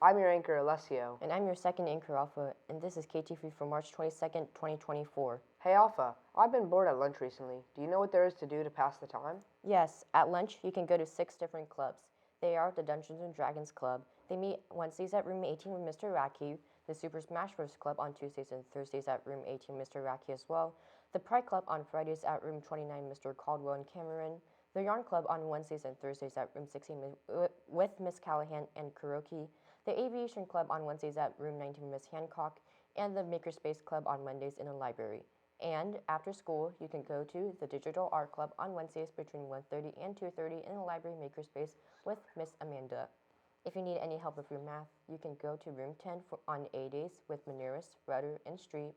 I'm your anchor, Alessio. And I'm your second anchor, Alpha, and this is KTV For March 22nd, 2024. Hey, Alpha, I've been bored at lunch recently. Do you know what there is to do to pass the time? Yes, at lunch, you can go to 6 different clubs. They are the Dungeons & Dragons Club. They meet Wednesdays at room 18 with Mr. Racky, the Super Smash Bros. Club on Tuesdays and Thursdays at room 18 Mr. Racky as well, the Pride Club on Fridays at room 29 Mr. Caldwell and Cameron, the Yarn Club on Wednesdays and Thursdays at room 16 with Miss Callahan and Kuroki, the Aviation Club on Wednesdays at room 19 Miss Hancock, and the Makerspace Club on Mondays in the library. And after school, you can go to the Digital Art Club on Wednesdays between 1:30 and 2:30 in the library makerspace with Miss Amanda. If you need any help with your math, you can go to room 10 on A days with Maneris, Rudder, and Street,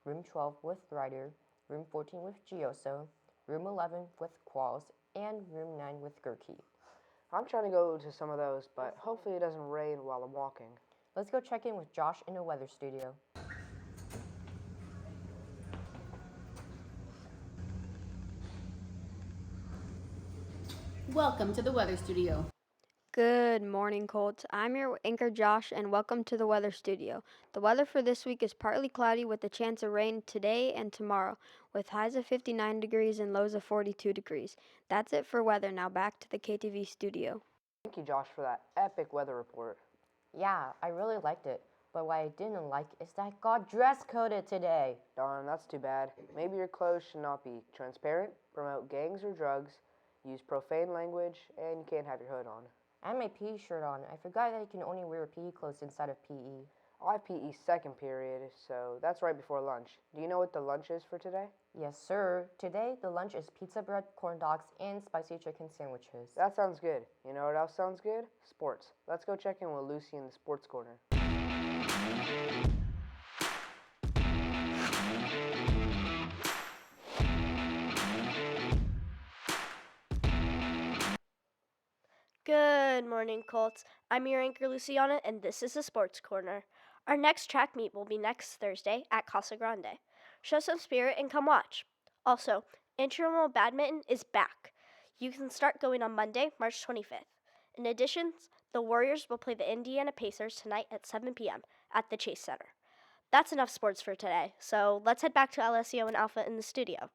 room 12 with Ryder, room 14 with Gioso, room 11 with Qualls, and room 9 with Gurkey. I'm trying to go to some of those, but hopefully it doesn't rain while I'm walking. Let's go check in with Josh in the weather studio. Welcome to the weather studio. Good morning, Colts. I'm your anchor, Josh, and welcome to the weather studio. The weather for this week is partly cloudy with a chance of rain today and tomorrow, with highs of 59 degrees and lows of 42 degrees. That's it for weather. Now back to the KTV studio. Thank you, Josh, for that epic weather report. Yeah, I really liked it, but what I didn't like is that I got dress coded today. Darn, that's too bad. Maybe your clothes should not be transparent, promote gangs or drugs, use profane language, and you can't have your hood on. I had my PE shirt on. I forgot that you can only wear PE clothes inside of PE. I have PE second period, so that's right before lunch. Do you know what the lunch is for today? Yes, sir. Today, the lunch is pizza bread, corn dogs, and spicy chicken sandwiches. That sounds good. You know what else sounds good? Sports. Let's go check in with Lucy in the sports corner. Good morning, Colts. I'm your anchor, Luciana, and this is the Sports Corner. Our next track meet will be next Thursday at Casa Grande. Show some spirit and come watch. Also, intramural badminton is back. You can start going on Monday, March 25th. In addition, the Warriors will play the Indiana Pacers tonight at 7 p.m. at the Chase Center. That's enough sports for today, so let's head back to Alessio and Alpha in the studio.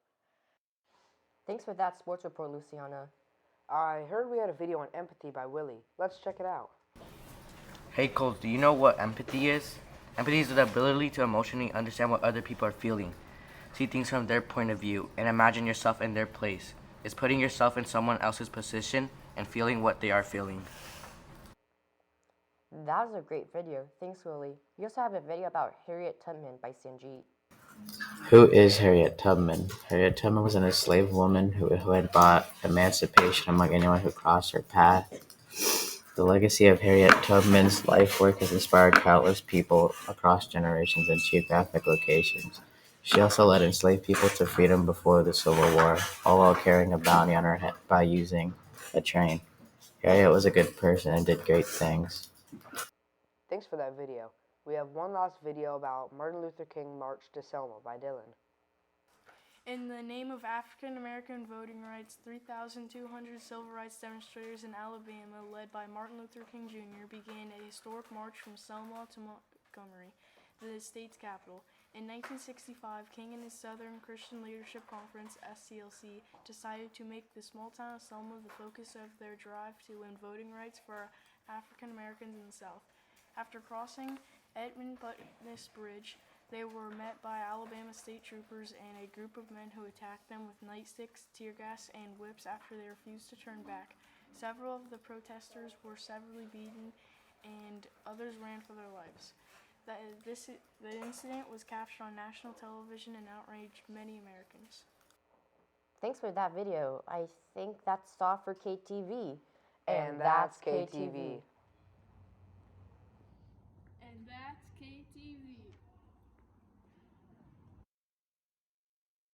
Thanks for that sports report, Luciana. I heard we had a video on empathy by Willie. Let's check it out. Hey Coles, do you know what empathy is? Empathy is the ability to emotionally understand what other people are feeling, see things from their point of view, and imagine yourself in their place. It's putting yourself in someone else's position and feeling what they are feeling. That was a great video. Thanks, Willie. We also have a video about Harriet Tubman by Sanjeet. Who is Harriet Tubman? Harriet Tubman was an enslaved woman who had brought emancipation among anyone who crossed her path. The legacy of Harriet Tubman's life work has inspired countless people across generations and geographic locations. She also led enslaved people to freedom before the Civil War, all while carrying a bounty on her head by using a train. Harriet was a good person and did great things. Thanks for that video. We have one last video about Martin Luther King March to Selma by Dylan. In the name of African American voting rights, 3,200 civil rights demonstrators in Alabama, led by Martin Luther King Jr., began a historic march from Selma to Montgomery, the state's capital. In 1965, King and his Southern Christian Leadership Conference, SCLC, decided to make the small town of Selma the focus of their drive to win voting rights for African Americans in the South. After crossing Edmund Butkus Bridge, they were met by Alabama state troopers and a group of men who attacked them with nightsticks, tear gas, and whips after they refused to turn back. Several of the protesters were severely beaten, and others ran for their lives. The incident was captured on national television and outraged many Americans. Thanks for that video. I think that's all for KTV. And that's KTV.